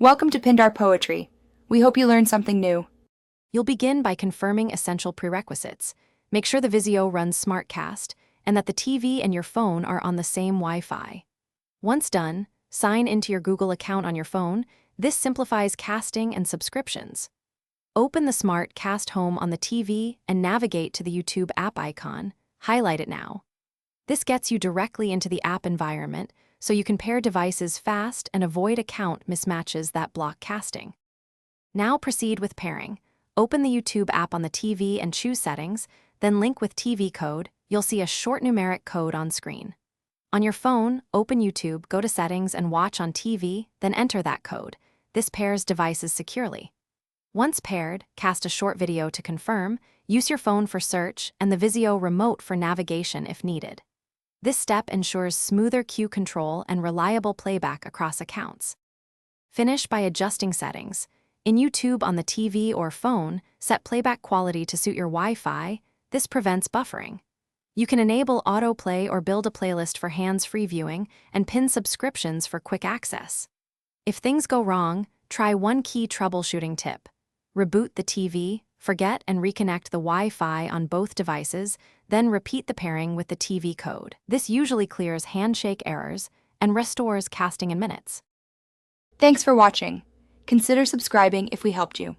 Welcome to Pindar Poetry. We hope you learned something new. You'll begin by confirming essential prerequisites. Make sure the Vizio runs SmartCast and that the TV and your phone are on the same Wi-Fi. Once done, sign into your Google account on your phone. This simplifies casting and subscriptions. Open the SmartCast Home on the TV and navigate to the YouTube app icon. Highlight it now. This gets you directly into the app environment, so you can pair devices fast and avoid account mismatches that block casting. Now proceed with pairing. Open the YouTube app on the TV and choose Settings, then link with TV code. You'll see a short numeric code on screen. On your phone, open YouTube, go to Settings and watch on TV, then enter that code. This pairs devices securely. Once paired, cast a short video to confirm, use your phone for search and the Vizio remote for navigation if needed. This step ensures smoother queue control and reliable playback across accounts. Finish by adjusting settings. In YouTube on the TV or phone, set playback quality to suit your Wi-Fi. This prevents buffering. You can enable autoplay or build a playlist for hands-free viewing and pin subscriptions for quick access. If things go wrong, try one key troubleshooting tip. Reboot the TV, forget and reconnect the Wi-Fi on both devices, then repeat the pairing with the TV code. This usually clears handshake errors and restores casting in minutes. Thanks for watching. Consider subscribing if we helped you.